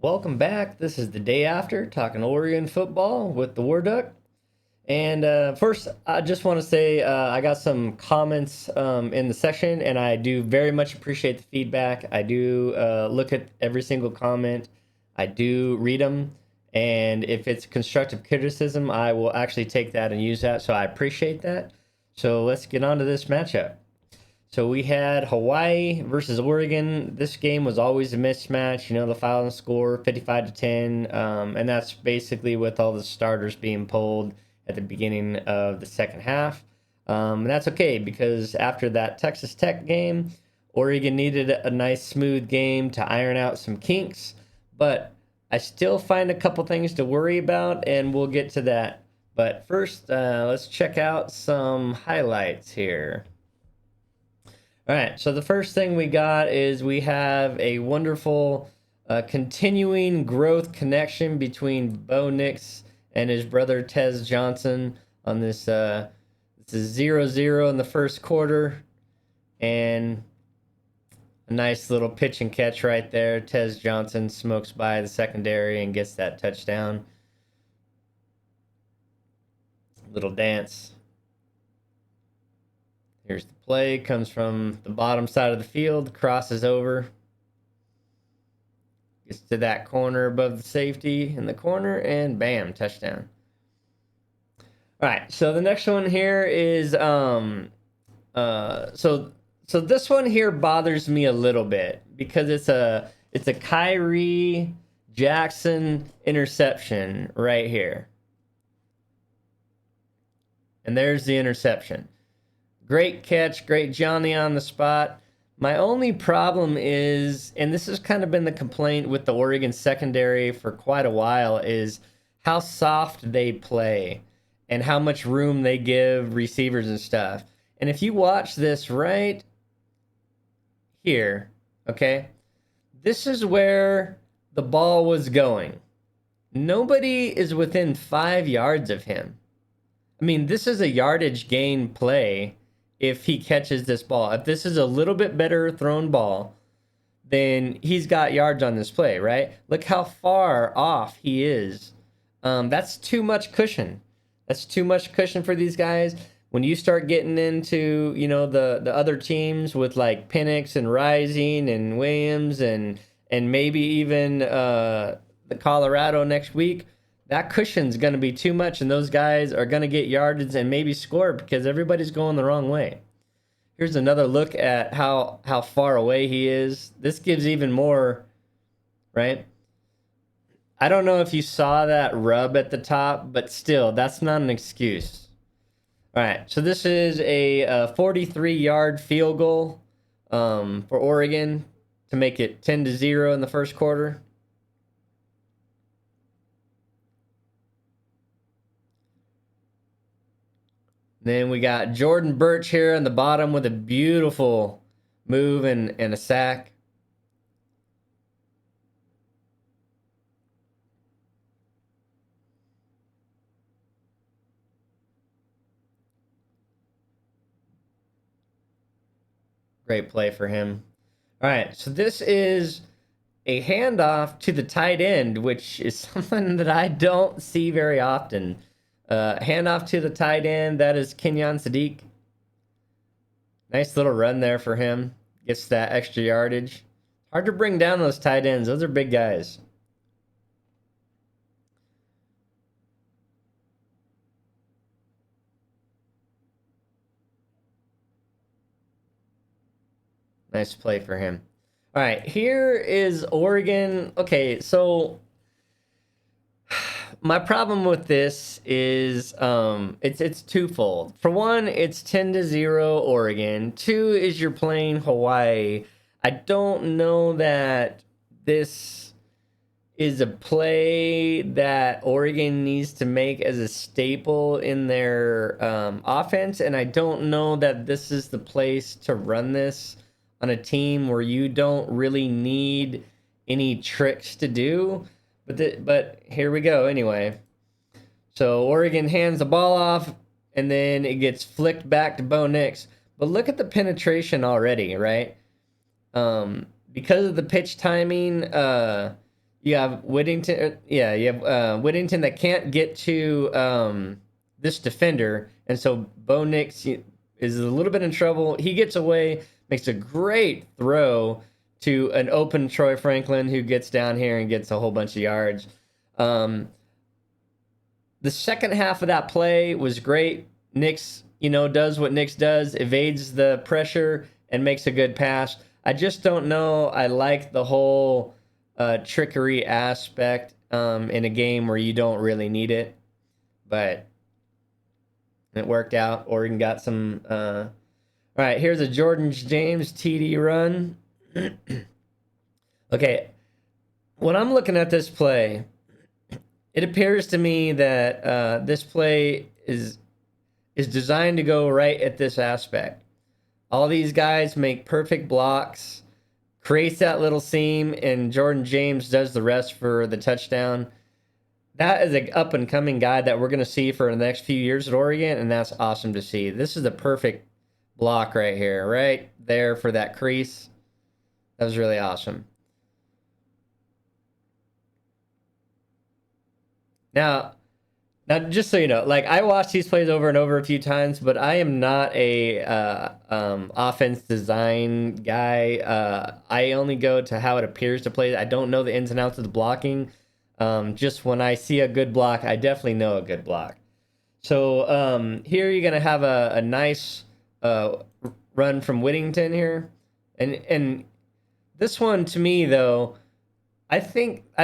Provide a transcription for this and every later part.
Welcome back. This is the day after talking Oregon football with the War Duck. And first, I just want to say I got some comments in the session, and I do very much appreciate the feedback. I do look at every single comment, I do read them, and if it's constructive criticism, I will actually take that and use that. So I appreciate that. So let's get on to this matchup. So we had Hawaii versus Oregon. This game was always a mismatch. You know, the final score 55 to 10, and that's basically with all the starters being pulled at the beginning of the second half. And that's okay because after that Texas Tech game, Oregon needed a nice smooth game to iron out some kinks, but I still find a couple things to worry about, and we'll get to that. But first, let's check out some highlights here. All right, so the first thing we got is we have a wonderful continuing growth connection between Bo Nix and his brother Tez Johnson on this. This is 0-0 in the first quarter, and a nice little pitch and catch right there. Tez Johnson smokes by the secondary and gets that touchdown. Little dance. Here's the play. Comes from the bottom side of the field, crosses over, gets to that corner above the safety in the corner, and bam, touchdown. All right, so the next one here is so this one here bothers me a little bit because it's a Kyrie Jackson interception right here. And there's the interception. Great catch, great Johnny on the spot. My only problem is, and this has kind of been the complaint with the Oregon secondary for quite a while, is how soft they play and how much room they give receivers and stuff. And if you watch this right here, okay, this is where the ball was going. Nobody is within 5 yards of him. I mean, this is a yardage gain play if he catches this ball. If this is a little bit better thrown ball, then he's got yards on this play, right? Look how far off he is. That's too much cushion. That's too much cushion for these guys. When you start getting into, you know, the other teams with like Penix and Rising and Williams and maybe even the Colorado next week, that cushion's going to be too much, and those guys are going to get yardage and maybe score because everybody's going the wrong way. Here's another look at how far away he is. This gives even more, right? I don't know if you saw that rub at the top, but still, that's not an excuse. All right, so this is a 43-yard field goal for Oregon to make it 10-0 in the first quarter. Then we got Jordan Birch here on the bottom with a beautiful move and a sack. Great play for him. All right, so this is a handoff to the tight end, which is something that I don't see very often. Handoff to the tight end. That is Kenyon Sadiq. Nice little run there for him. Gets that extra yardage. Hard to bring down those tight ends. Those are big guys. Nice play for him. All right, here is Oregon. Okay, so my problem with this is it's twofold. For one, it's 10-0 Oregon. Two is you're playing Hawaii. I don't know that this is a play that Oregon needs to make as a staple in their offense, and I don't know that this is the place to run this on a team where you don't really need any tricks to do. But here we go anyway. So Oregon hands the ball off, and then it gets flicked back to Bo Nix. But look at the penetration already, right? Because of the pitch timing, You have Whittington. Yeah, you have Whittington that can't get to this defender, and so Bo Nix is a little bit in trouble. He gets away, makes a great throw to an open Troy Franklin, who gets down here and gets a whole bunch of yards. The second half of that play was great. Nix, does what Nix does, evades the pressure and makes a good pass. I just don't know. I like the whole trickery aspect in a game where you don't really need it, but it worked out. Oregon got some. All right, here's a Jordan James TD run. Okay, when I'm looking at this play, it appears to me that this play is designed to go right at this aspect. All these guys make perfect blocks, creates that little seam, and Jordan James does the rest for the touchdown. That is an up-and-coming guy that we're going to see for the next few years at Oregon, and that's awesome to see. This is the perfect block right here, right there for that crease. That was really awesome. Now, just so you know, like I watched these plays over and over a few times, but I am not a offense design guy. I only go to how it appears to play. I don't know the ins and outs of the blocking. Just when I see a good block, I definitely know a good block. So here you're gonna have a nice run from Whittington here, and this one to me though. I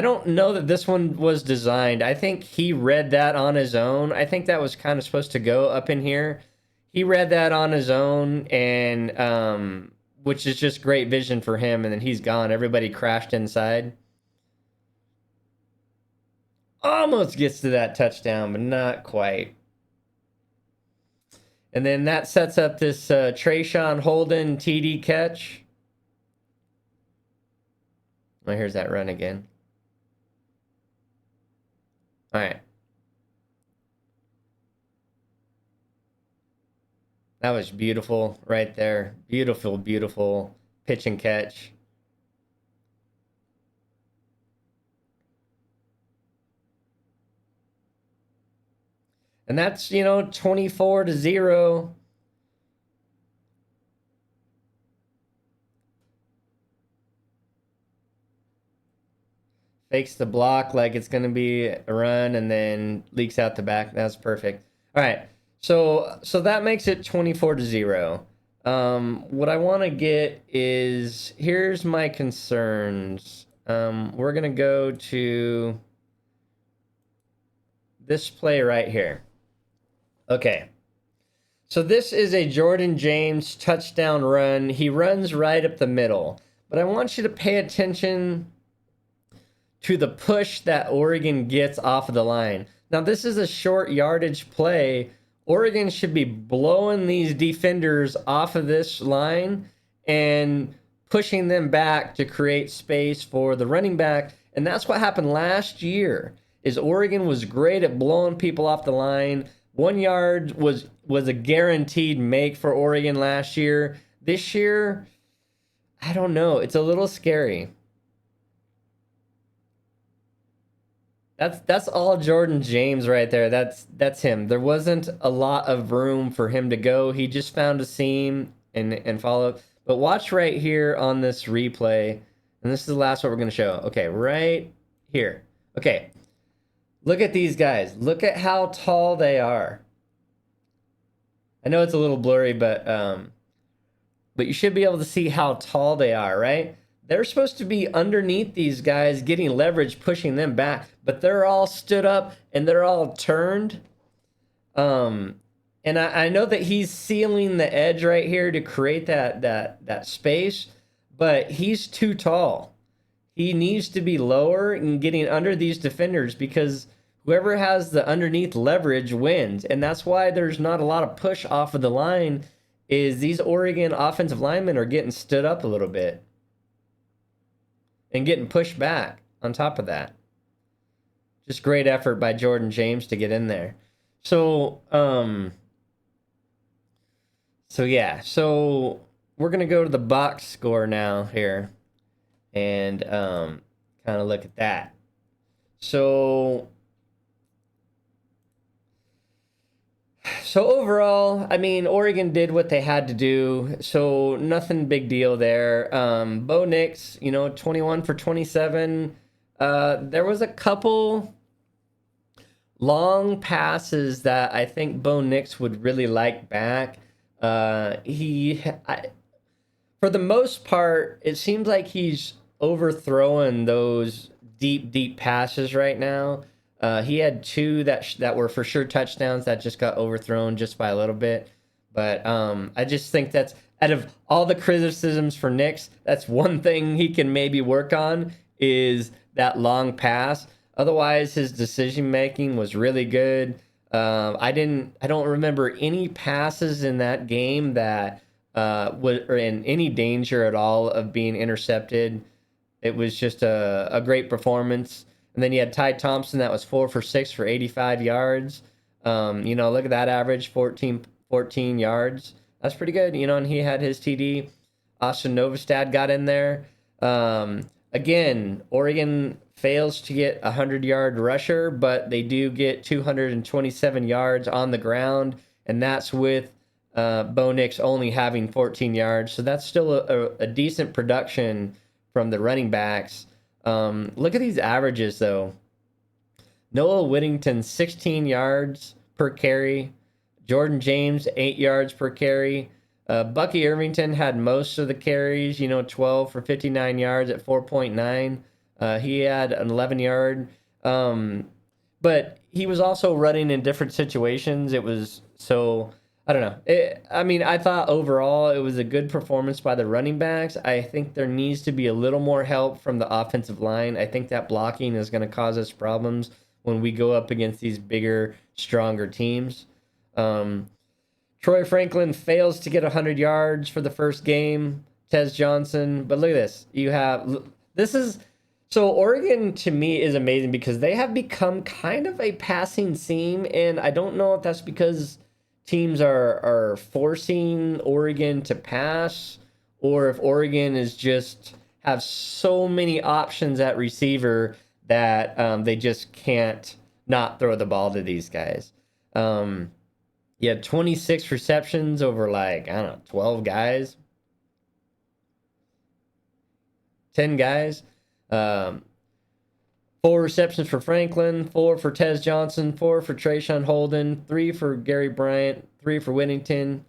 don't know that this one was designed. I think he read that on his own. I think that was kind of supposed to go up in here. He read that on his own, and which is just great vision for him. And then he's gone. Everybody crashed inside. Almost gets to that touchdown, but not quite. And then that sets up this Trayshawn Holden TD catch. Oh, here's that run again. All right. That was beautiful right there. Beautiful, beautiful pitch and catch. And that's, 24-0. Fakes the block like it's going to be a run and then leaks out the back. That's perfect. All right. So that makes it 24-0. What I want to get is, here's my concerns. We're going to go to this play right here. Okay. So this is a Jordan James touchdown run. He runs right up the middle. But I want you to pay attention to the push that Oregon gets off of the line. Now, this is a short yardage play. Oregon should be blowing these defenders off of this line and pushing them back to create space for the running back. And that's what happened last year, is Oregon was great at blowing people off the line. 1 yard was a guaranteed make for Oregon last year. This year, I don't know. It's a little scary. That's all Jordan James right there. That's him. There wasn't a lot of room for him to go. He just found a seam and followed. But watch right here on this replay, and this is the last what we're going to show. Okay, right here. Okay, look at these guys. Look at how tall they are. I know it's a little blurry, but you should be able to see how tall they are, right? They're supposed to be underneath these guys, getting leverage, pushing them back, but they're all stood up and they're all turned. And I know that he's sealing the edge right here to create that space, but he's too tall. He needs to be lower and getting under these defenders, because whoever has the underneath leverage wins. And that's why there's not a lot of push off of the line, is these Oregon offensive linemen are getting stood up a little bit and getting pushed back on top of that. Just great effort by Jordan James to get in there. So yeah. So we're going to go to the box score now here. And kind of look at that. So overall, I mean, Oregon did what they had to do, so nothing big deal there. Bo Nix, 21 for 27. There was a couple long passes that I think Bo Nix would really like back. For the most part, it seems like he's overthrowing those deep passes right now. He had two that were for sure touchdowns that just got overthrown just by a little bit. But I just think that's out of all the criticisms for Nix, that's one thing he can maybe work on is that long pass. Otherwise, his decision making was really good. I don't remember any passes in that game that were in any danger at all of being intercepted. It was just a great performance. And then you had Ty Thompson that was 4 for 6 for 85 yards. Look at that average, 14 yards. That's pretty good, and he had his TD. Austin Novostad got in there. Again, Oregon fails to get a 100-yard rusher, but they do get 227 yards on the ground, and that's with Bo Nix only having 14 yards. So that's still a decent production from the running backs. Look at these averages, though. Noah Whittington, 16 yards per carry. Jordan James, 8 yards per carry. Bucky Irvington had most of the carries, 12 for 59 yards at 4.9. He had an 11-yard. But he was also running in different situations. It was so, I don't know. I thought overall it was a good performance by the running backs. I think there needs to be a little more help from the offensive line. I think that blocking is going to cause us problems when we go up against these bigger, stronger teams. Troy Franklin fails to get 100 yards for the first game. Tez Johnson. But look at this. So Oregon, to me, is amazing because they have become kind of a passing team, and I don't know if that's because teams are forcing Oregon to pass, or if Oregon is just have so many options at receiver that they just can't not throw the ball to these guys. He had 26 receptions over 12 guys, 10 guys. 4 receptions for Franklin, 4 for Tez Johnson, 4 for Trayshawn Holden, 3 for Gary Bryant, 3 for Whittington.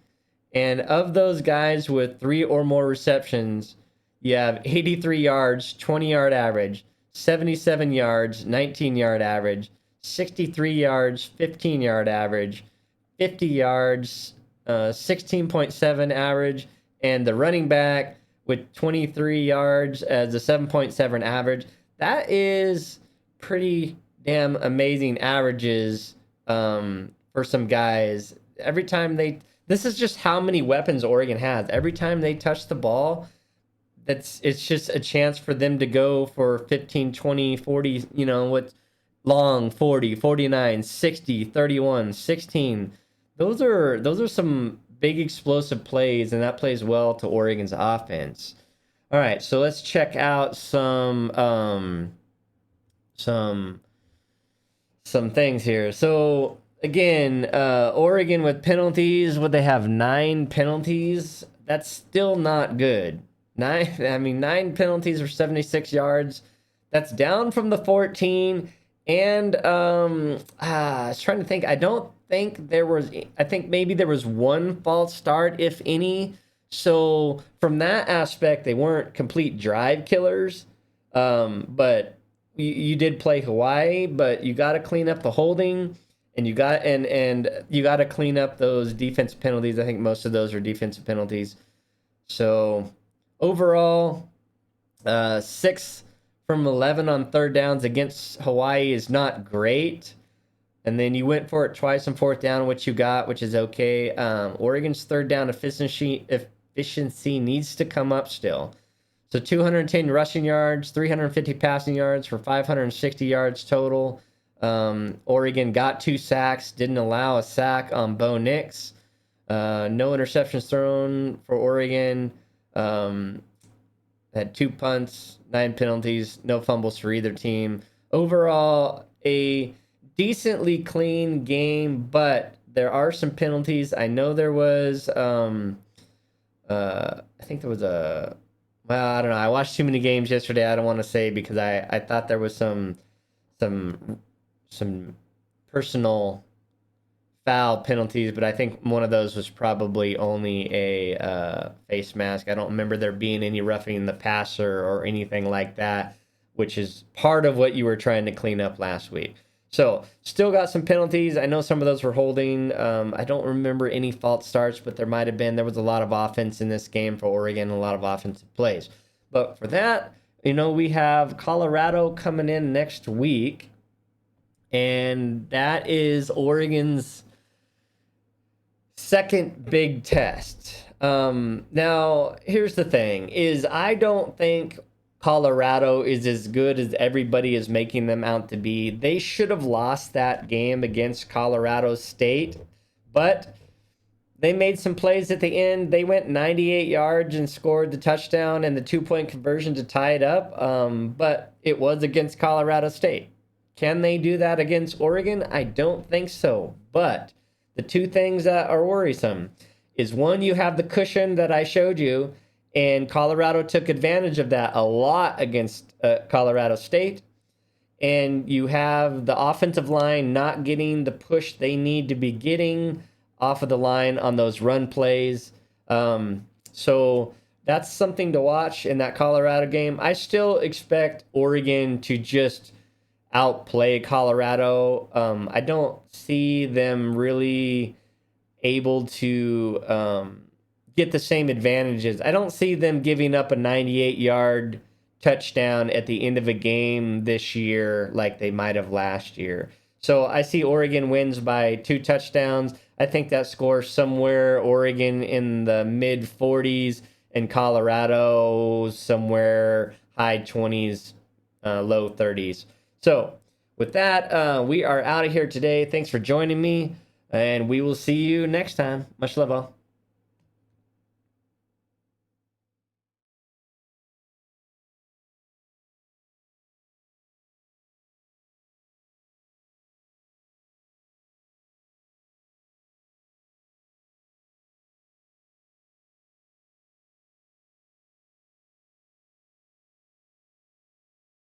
And of those guys with 3 or more receptions, you have 83 yards, 20-yard average, 77 yards, 19-yard average, 63 yards, 15-yard average, 50 yards, 16.7 average, and the running back with 23 yards as a 7.7 average. That is pretty damn amazing averages for some guys. This is just how many weapons Oregon has. Every time they touch the ball, it's just a chance for them to go for 15, 20, 40, with long 40, 49, 60, 31, 16. Those are some big explosive plays, and that plays well to Oregon's offense. All right, so let's check out some things here. So again, Oregon with penalties, would they have 9 penalties? That's still not good. 9 penalties for 76 yards. That's down from the 14. And I was trying to think. I think maybe there was 1 false start, if any. So from that aspect, they weren't complete drive killers. But you did play Hawaii, but you got to clean up the holding, and you got to clean up those defensive penalties. I think most of those are defensive penalties. So overall, 6 from 11 on third downs against Hawaii is not great. And then you went for it twice on fourth down, which you got, which is okay. Oregon's third down efficiency needs to come up still. So 210 rushing yards, 350 passing yards for 560 yards total. Oregon got 2 sacks, didn't allow a sack on Bo Nix. No interceptions thrown for Oregon. Had 2 punts, 9 penalties, no fumbles for either team. Overall, a decently clean game, but there are some penalties. I know there was, I think there was well, I don't know. I watched too many games yesterday. I don't want to say because I thought there was some some personal foul penalties, but I think one of those was probably only a face mask. I don't remember there being any roughing the passer or anything like that, which is part of what you were trying to clean up last week. So still got some penalties. I know some of those were holding. I don't remember any false starts, but there might have been. There was a lot of offense in this game for Oregon, a lot of offensive plays. But for that, we have Colorado coming in next week, and that is Oregon's second big test. Now, here's the thing, is I don't think Colorado is as good as everybody is making them out to be. They should have lost that game against Colorado State, but they made some plays at the end. They went 98 yards and scored the touchdown and the 2-point conversion to tie it up, but it was against Colorado State. Can they do that against Oregon? I don't think so, but the two things that are worrisome is, one, you have the cushion that I showed you, and Colorado took advantage of that a lot against Colorado State. And you have the offensive line not getting the push they need to be getting off of the line on those run plays. So that's something to watch in that Colorado game. I still expect Oregon to just outplay Colorado. I don't see them really able to get the same advantages. I don't see them giving up a 98-yard touchdown at the end of a game this year like they might have last year. So I see Oregon wins by 2 touchdowns. I think that score somewhere, Oregon in the mid 40s and Colorado somewhere high 20s, low 30s. So with that, we are out of here today. Thanks for joining me, and we will see you next time. Much love all.